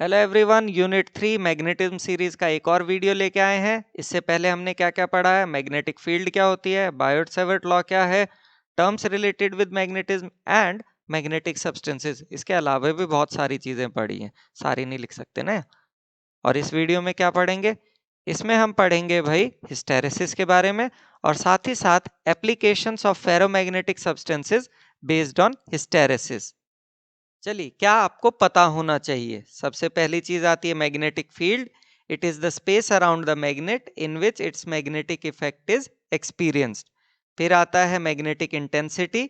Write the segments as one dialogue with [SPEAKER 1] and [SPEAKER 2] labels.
[SPEAKER 1] Hello everyone, unit 3 magnetism series का एक और वीडियो लेके आए हैं। इससे पहले हमने क्या क्या पढ़ा है, मैग्नेटिक फील्ड क्या होती है, बायोट-सावर्ट लॉ क्या है, terms related with magnetism and magnetic substances. इसके अलावा भी बहुत सारी चीजें पढ़ी हैं, सारी नहीं लिख सकते ना। और इस वीडियो में क्या पढ़ेंगे, इसमें हम पढ़ेंगे भाई हिस्टेरेसिस के बारे में और साथ ही साथ applications of ferromagnetic substances based on hysteresis. चलिए, क्या आपको पता होना चाहिए। सबसे पहली चीज आती है magnetic field. It is the space around the magnet in which its magnetic effect is experienced. फिर आता है magnetic intensity.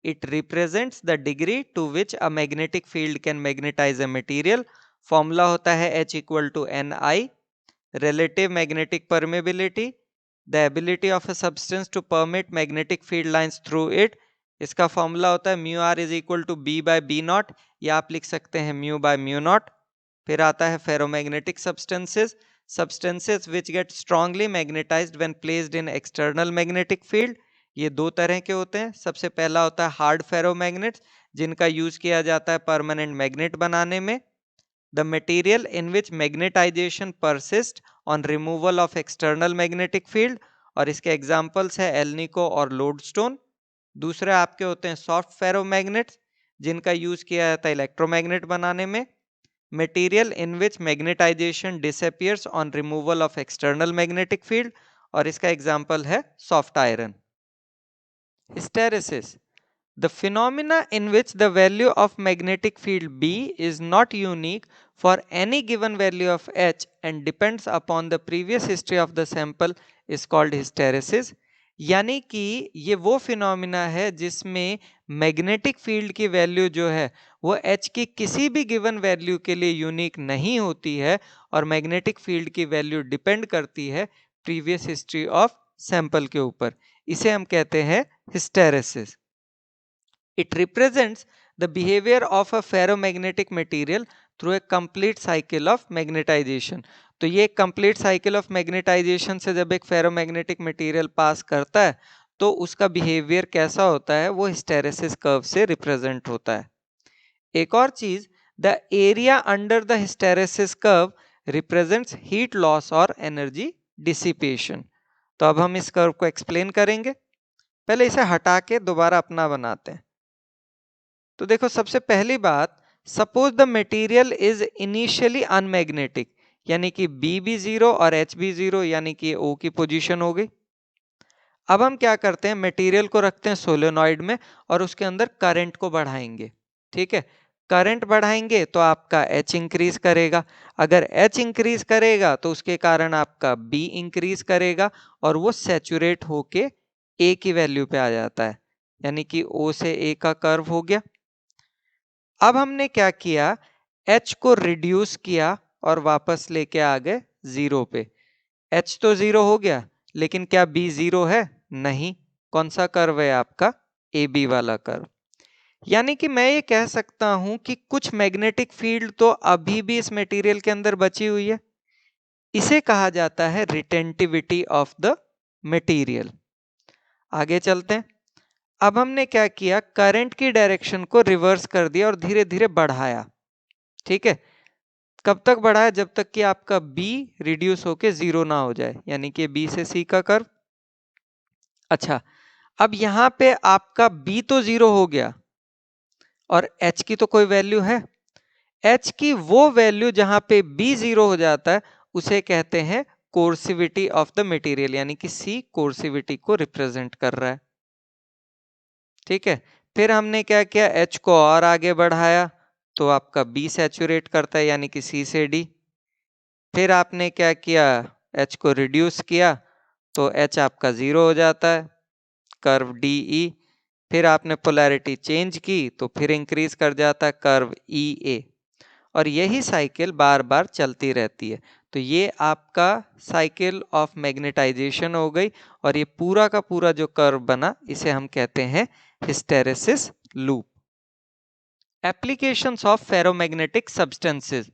[SPEAKER 1] It represents the degree to which a magnetic field can magnetize a material. Formula होता है H equal to NI। Relative magnetic permeability, the ability of a substance to permit magnetic field lines through it. इसका formula होता है mu r is equal to B bye B not, या आप लिख सकते हैं म्यू बाय म्यू नॉट। फिर आता है ferromagnetic substances, substances which get strongly magnetized when placed in external magnetic field. ये दो तरह के होते हैं। सबसे पहला होता है हार्ड फेरोमैग्नेट्स, जिनका यूज किया जाता है परमानेंट मैग्नेट बनाने में। The material in which magnetization persists on removal of external magnetic field, और इसके एग्जाम्पल्स है एल्निको और लोडस्टोन। दूसरे आपके होते हैं सॉफ्ट फेरोमैग्नेट्स, जिनका यूज किया जाता है इलेक्ट्रोमैग्नेट बनाने में। Material in which magnetization disappears on removal of external magnetic field, और इसका एग्जाम्पल है soft iron. Hysteresis, the phenomena in which the value of magnetic field B is not unique for any given value of H and depends upon the previous history of the sample is called hysteresis। यानी कि ये वो phenomena है जिसमें magnetic field की value जो है वो H की किसी भी गिवन वैल्यू के लिए यूनिक नहीं होती है, और मैग्नेटिक फील्ड की वैल्यू डिपेंड करती है प्रीवियस हिस्ट्री ऑफ सैंपल के ऊपर। इसे हम कहते हैं hysteresis. It represents the behavior of a ferromagnetic material through a complete cycle of magnetization। तो ये complete cycle of magnetization से जब एक ferromagnetic material पास करता है तो उसका behavior कैसा होता है, वो hysteresis curve से represent होता है। एक और चीज, the area under the hysteresis curve represents heat loss और energy dissipation। तो अब हम इस कर्व को एक्सप्लेन करेंगे। पहले इसे हटा के दोबारा अपना बनाते हैं। तो देखो, सबसे पहली बात, suppose the material is initially unmagnetic, यानी कि बी भी जीरो और एच भी जीरो, यानी कि ओ की पोजीशन हो गई। अब हम क्या करते हैं, मटेरियल को रखते हैं सोलेनॉइड में और उसके अंदर करंट को बढ़ाएंगे। ठीक है, करंट बढ़ाएंगे तो आपका H इंक्रीज करेगा। अगर H इंक्रीज करेगा तो उसके कारण आपका B इंक्रीज करेगा और वो सैचुरेट होके A की वैल्यू पे आ जाता है, यानी कि O से A का कर्व हो गया। अब हमने क्या किया, H को रिड्यूस किया और वापस लेके आ गए जीरो पे। H तो जीरो हो गया, लेकिन क्या B जीरो है? नहीं। कौन सा कर्व है आपका? AB वाला कर्व। यानी कि मैं ये कह सकता हूं कि कुछ मैग्नेटिक फील्ड तो अभी भी इस मटेरियल के अंदर बची हुई है। इसे कहा जाता है रिटेंटिविटी ऑफ द मटेरियल। आगे चलते हैं। अब हमने क्या किया, करंट की डायरेक्शन को रिवर्स कर दिया और धीरे धीरे बढ़ाया। ठीक है, कब तक बढ़ाया? जब तक कि आपका B रिड्यूस होके जीरो ना हो जाए, यानी कि B से C का कर्व। अच्छा, अब यहां पे आपका B तो जीरो हो गया और H की तो कोई वैल्यू है। H की वो वैल्यू जहां पे B जीरो हो जाता है उसे कहते हैं कोर्सिविटी ऑफ द मटेरियल, यानी कि C कोर्सिविटी को रिप्रेजेंट कर रहा है। ठीक है, फिर हमने क्या किया, H को और आगे बढ़ाया तो आपका B सैचुरेट करता है, यानी कि C से D। फिर आपने क्या किया, H को रिड्यूस किया तो H आपका जीरो हो जाता है, कर्व DE। फिर आपने पोलैरिटी चेंज की तो फिर इंक्रीज कर जाता है कर्व EA, और यही साइकिल बार बार चलती रहती है। तो ये आपका साइकिल ऑफ मैग्नेटाइजेशन हो गई, और ये पूरा का पूरा जो कर्व बना इसे हम कहते हैं hysteresis loop. Applications of ferromagnetic substances.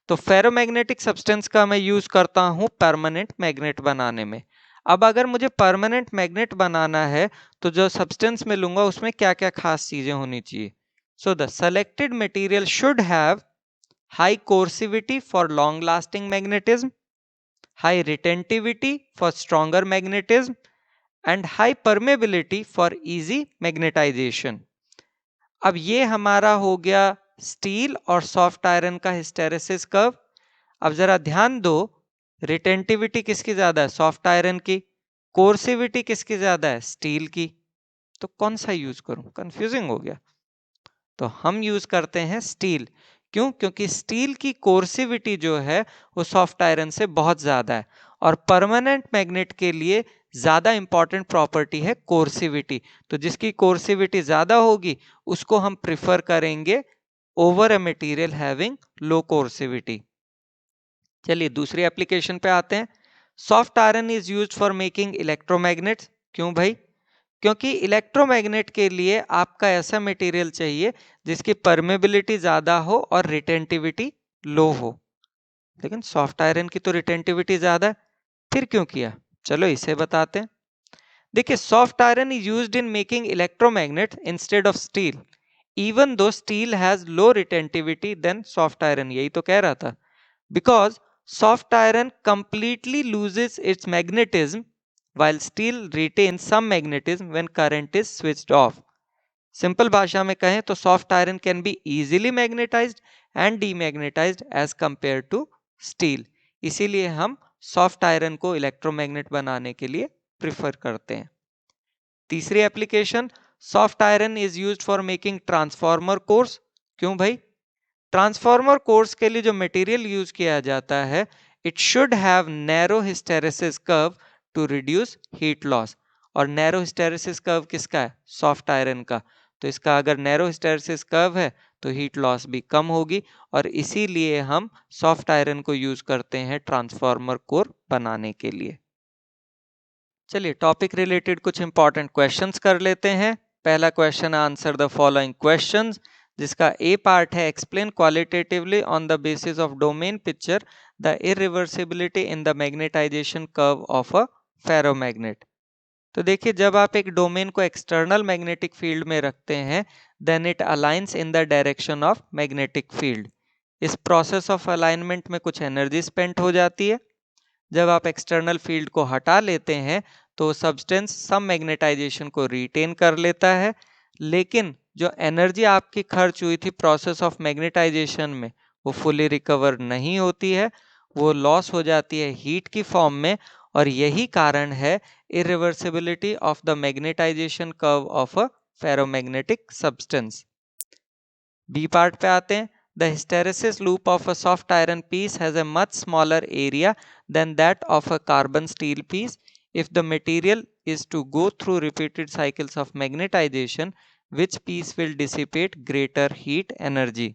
[SPEAKER 1] तो फेरोमैग्नेटिक सब्सटेंस का मैं यूज करता हूं परमानेंट मैग्नेट बनाने में। अब अगर मुझे परमानेंट मैग्नेट बनाना है तो जो सब्सटेंस में लूंगा उसमें क्या क्या खास चीजें होनी चाहिए। So the selected material should have high coercivity for long lasting magnetism, high retentivity for stronger magnetism, and high permeability for easy magnetization. अब ये हमारा हो गया स्टील और सॉफ्ट आयरन का हिस्टेरेसिस कर्व। अब जरा ध्यान दो, रिटेंटिविटी किसकी ज्यादा है? सॉफ्ट आयरन की। कोर्सिविटी किसकी ज्यादा है? स्टील की। तो कौन सा यूज करूं? कंफ्यूजिंग हो गया। तो हम यूज करते हैं स्टील। क्यों? क्योंकि स्टील की कोर्सिविटी जो है वो सॉफ्ट आयरन से बहुत ज्यादा है, और परमानेंट मैग्नेट के लिए ज्यादा इंपॉर्टेंट प्रॉपर्टी है कोर्सिविटी। तो जिसकी कोर्सिविटी ज्यादा होगी उसको हम प्रिफर करेंगे over a material having low कोर्सिविटी। चलिए दूसरी एप्लीकेशन पे आते हैं। Soft iron is used for making electromagnets. क्यों भाई? क्योंकि इलेक्ट्रोमैग्नेट के लिए आपका ऐसा मटेरियल चाहिए जिसकी परमेबिलिटी ज्यादा हो और रिटेंटिविटी लो हो। लेकिन सॉफ्ट आयरन की तो रिटेंटिविटी ज्यादा है, फिर क्यों किया? चलो इसे बताते हैं। देखिए, soft iron is used in making electromagnet instead of steel, even though steel has low retentivity than soft iron. यही तो कह रहा था। Because soft iron completely loses its magnetism while steel retains some magnetism when current is switched off. Simple भाषा में कहें तो soft iron can be easily magnetized and demagnetized as compare to steel. इसीलिए हम सॉफ्ट आयरन को electromagnet बनाने के लिए प्रिफर करते हैं। तीसरी application, soft iron is used for making transformer course. क्यों भाई? ट्रांसफार्मर कोर्स के लिए जो मटेरियल यूज किया जाता है, it should have narrow hysteresis curve to reduce heat loss. और नैरो हिस्टेरेसिस कर्व किसका है? सॉफ्ट आयरन का। तो इसका अगर नैरो हिस्टेरेसिस कर्व है तो हीट लॉस भी कम होगी, और इसीलिए हम सॉफ्ट आयरन को यूज करते हैं ट्रांसफार्मर कोर बनाने के लिए। चलिए टॉपिक रिलेटेड कुछ इंपॉर्टेंट क्वेश्चंस कर लेते हैं। पहला question, answer the following questions, जिसका ए पार्ट है explain qualitatively on the basis of domain picture the irreversibility in the magnetization curve of a ferromagnet. तो देखिए, जब आप एक डोमेन को एक्सटर्नल मैग्नेटिक फील्ड में रखते हैं, then it aligns in the direction of magnetic field. इस प्रोसेस ऑफ अलाइनमेंट में कुछ एनर्जी स्पेंड हो जाती है। जब आप एक्सटर्नल फील्ड को हटा लेते हैं तो सब्सटेंस सम मैग्नेटाइजेशन को रिटेन कर लेता है, लेकिन जो एनर्जी आपकी खर्च हुई थी प्रोसेस ऑफ मैग्नेटाइजेशन में वो फुली रिकवर नहीं होती है, वो लॉस हो जाती है हीट की फॉर्म में। और यही कारण है irreversibility of the magnetization curve of a ferromagnetic substance. B part पे आते हैं। The hysteresis loop of a soft iron piece has a much smaller area than that of a carbon steel piece. If the material is to go through repeated cycles of magnetization, which piece will dissipate greater heat energy?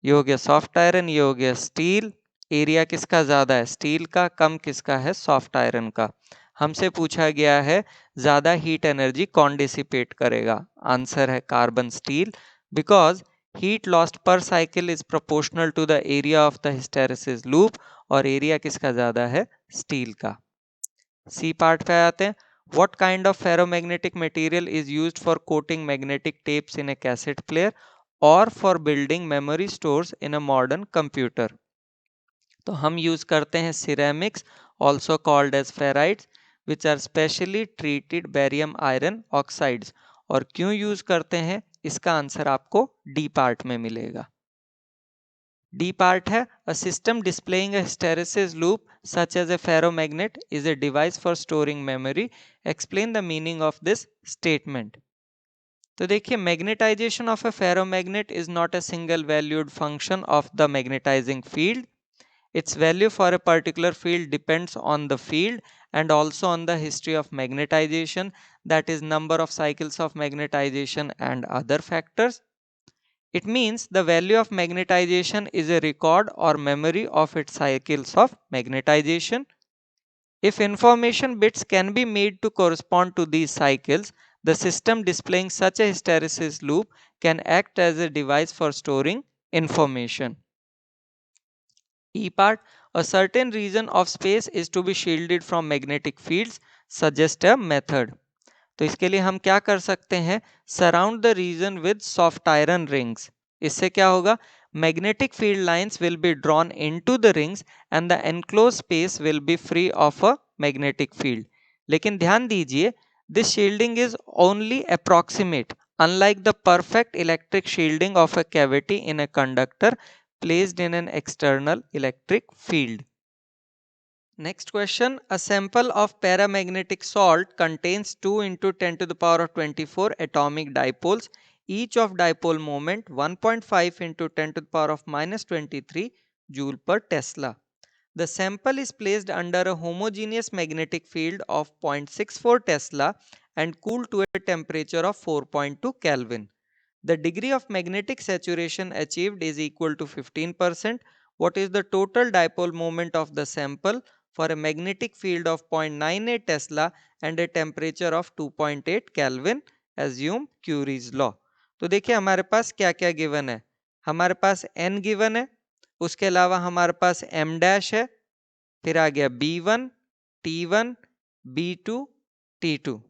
[SPEAKER 1] ये हो गया soft iron, ये हो गया steel. Area किसका ज्यादा है? Steel का। कम किसका है? सॉफ्ट आयरन का। हमसे पूछा गया है ज्यादा हीट एनर्जी कौन डिसिपेट करेगा? आंसर है carbon steel, because heat lost per cycle is proportional to the area of the hysteresis loop, और एरिया किसका ज्यादा है? स्टील का। सी पार्ट पे आते हैं। What kind of ferromagnetic material is used for coating magnetic tapes in a cassette player or for building memory stores in a modern computer? तो हम यूज करते हैं ceramics, also called as ferrites, which are specially treated barium iron oxides. और क्यों use करते हैं, इसका answer आपको डी पार्ट में मिलेगा। डी पार्ट है, a system displaying a hysteresis loop such as a ferromagnet is a device for storing memory. Explain the meaning of this statement. तो देखिए, magnetization of a ferromagnet is not a single valued function of the magnetizing field. Its value for a particular field depends on the field and also on the history of magnetization, that is number of cycles of magnetization and other factors. It means the value of magnetization is a record or memory of its cycles of magnetization. If information bits can be made to correspond to these cycles, the system displaying such a hysteresis loop can act as a device for storing information. E part, a certain region of space is to be shielded from magnetic fields, suggest a method. तो इसके लिए हम क्या कर सकते हैं? Surround the region with soft iron rings. इससे क्या होगा? magnetic field lines will be drawn into the rings and the enclosed space will be free of a magnetic field. लेकिन ध्यान दीजिए, this shielding is only approximate, unlike the perfect electric shielding of a cavity in a conductor placed in an external electric field. Next question. A sample of paramagnetic salt contains 2 into 10 to the power of 24 atomic dipoles, each of dipole moment 1.5 into 10 to the power of minus 23 joule per Tesla. The sample is placed under a homogeneous magnetic field of 0.64 Tesla and cooled to a temperature of 4.2 Kelvin. The degree of magnetic saturation achieved is equal to 15%. What is the total dipole moment of the sample for a magnetic field of 0.98 Tesla and a temperature of 2.8 Kelvin? Assume Curie's law. तो देखिए हमारे पास क्या क्या given है. हमारे पास n given है, उसके अलावा हमारे पास m डैश है, फिर आ गया b1, t1, b2, t2.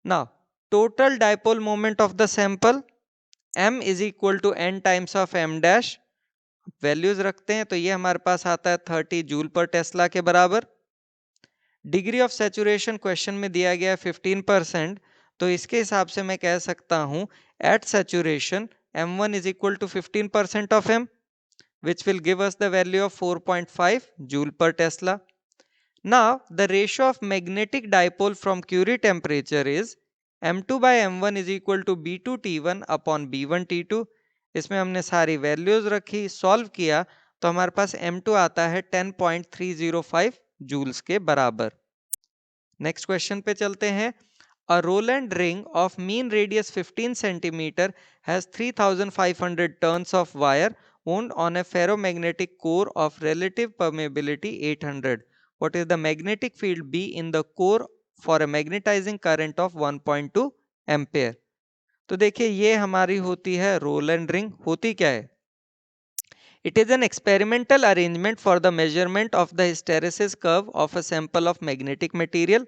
[SPEAKER 1] Now total dipole moment of the sample m is equal to n times of m dash. Values रखते हैं तो ये हमारे पास आता है 30 जूल पर टेस्ला के बराबर. डिग्री ऑफ सैचुरेशन क्वेश्चन में दिया गया है 15%, तो इसके हिसाब से मैं कह सकता हूं at saturation m1 is equal to 15% of m, which will give us the value of 4.5 joule per Tesla. Now the ratio of magnetic dipole from Curie temperature is m2 by m1 is equal to b2 t1 upon b1 t2. इसमें हमने सारी values रखी, solve किया तो हमारे पास m2 आता है 10.305 joules के बराबर. नेक्स्ट क्वेश्चन पे चलते हैं. A Roland ring of mean radius 15 cm has 3500 turns of wire wound on a ferromagnetic core of relative permeability 800. What is the magnetic field B in the core for a magnetizing current of 1.2 ampere? तो देखिए ये हमारी होती है Rowland ring. होती क्या है? It is an experimental arrangement for the measurement of the hysteresis curve of a sample of magnetic material.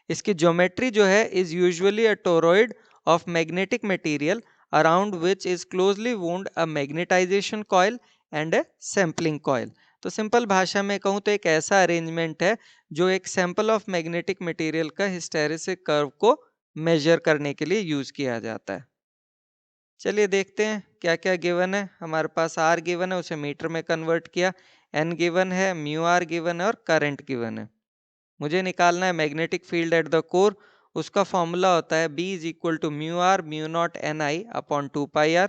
[SPEAKER 1] इसकी ज्योमेट्री जो है is usually a toroid of magnetic material around which is closely wound a magnetization coil and a sampling coil. तो simple भाषा में कहूँ तो एक ऐसा अरेंजमेंट है जो एक सैंपल ऑफ मैग्नेटिक मटेरियल का हिस्टेरेसिस कर्व को मेजर करने के लिए यूज किया जाता है. चलिए देखते हैं क्या क्या गिवन है. हमारे पास आर गिवन है, उसे मीटर में कन्वर्ट किया, एन गिवन है, म्यू आर गिवन है और करंट गिवन है. मुझे निकालना है magnetic field at the core. उसका फॉर्मूला होता है B is equal to mu r mu naught N I upon 2πr.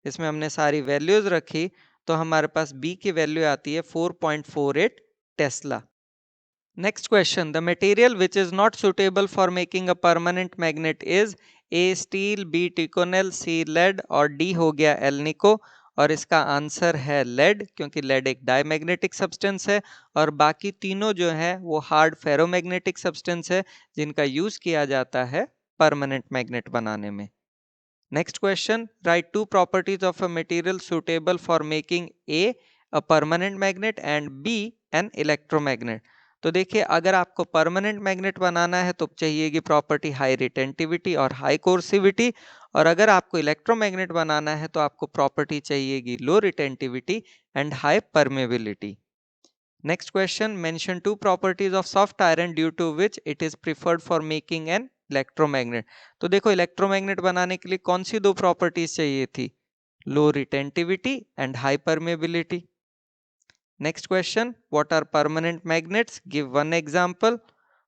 [SPEAKER 1] इसमें हमने सारी वैल्यूज रखी तो हमारे पास B की वैल्यू आती है 4.48 Tesla. Next question. The material which is not suitable for making a permanent magnet is A. Steel, B. Ticonel, C. lead और D हो गया एल्निको. और इसका आंसर है लेड, क्योंकि लेड एक डायमैग्नेटिक सब्सटेंस है और बाकी तीनों जो है वो हार्ड फेरोमैग्नेटिक सब्सटेंस है जिनका यूज किया जाता है परमानेंट मैग्नेट बनाने में. Next question. Write two properties of a material suitable for making A a permanent magnet and B an electromagnet. तो देखिए अगर आपको परमानेंट मैग्नेट बनाना है तो चाहिएगी प्रॉपर्टी हाई रिटेंटिविटी और हाई कोर्सिविटी, और अगर आपको इलेक्ट्रोमैग्नेट बनाना है तो आपको प्रॉपर्टी चाहिएगी low retentivity and high permeability. Next question. Mention two properties of soft iron due to which it is preferred for making an electromagnet. तो देखो इलेक्ट्रोमैग्नेट बनाने के लिए कौन सी दो प्रॉपर्टीज चाहिए थी? लो retentivity and high permeability. Next question. What are permanent magnets? Give one example.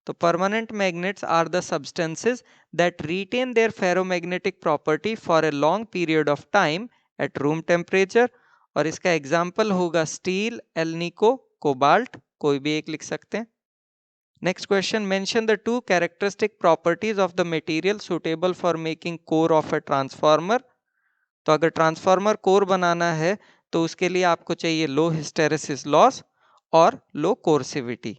[SPEAKER 1] तो permanent magnets are the substances that retain their ferromagnetic property for a long period of time at room temperature. और इसका example होगा steel, alnico, cobalt. कोई भी एक लिख सकते हैं. Next question. Mention the two characteristic properties of the material suitable for making core of a transformer. तो अगर ट्रांसफार्मर कोर बनाना है तो उसके लिए आपको चाहिए लो हिस्टेरेसिस लॉस और low coercivity.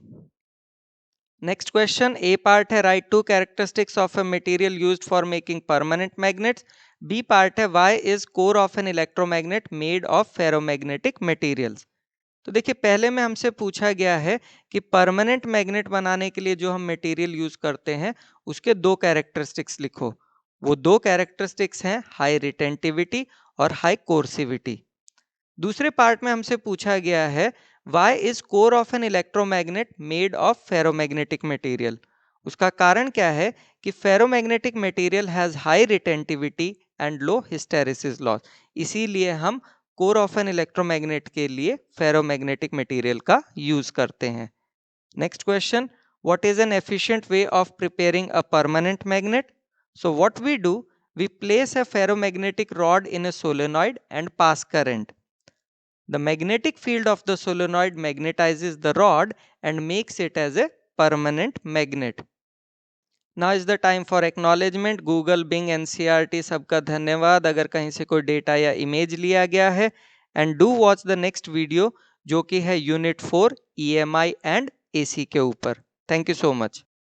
[SPEAKER 1] Next question. A part है write two characteristics of a material used for making permanent magnets. B part है why is core of an electromagnet made of ferromagnetic materials. तो देखिए पहले में हमसे पूछा गया है कि परमानेंट मैग्नेट बनाने के लिए जो हम मटेरियल यूज करते हैं उसके दो कैरेक्टरिस्टिक्स लिखो. वो दो कैरेक्टरिस्टिक्स हैं हाई रिटेंटिविटी और हाई कोर्सिविटी. दूसरे पार्ट में हमसे पूछा गया है why is core of an electromagnet made of ferromagnetic material. उसका कारण क्या है कि ferromagnetic material has high retentivity and low hysteresis loss, इसीलिए हम कोर ऑफ एन इलेक्ट्रोमैग्नेट के लिए फेरोमैग्नेटिक मटेरियल का यूज करते हैं। Next question, what is an efficient way of preparing a permanent magnet? So what we do, we place a ferromagnetic rod in a solenoid and pass current. The magnetic field of the solenoid magnetizes the rod and makes it as a permanent magnet. Now is the time for acknowledgement. Google, Bing, NCERT सबका धन्यवाद अगर कहीं से कोई data या image लिया गया है। And do watch the next video जो कि है यूनिट 4 EMI एंड AC के ऊपर। Thank you so much.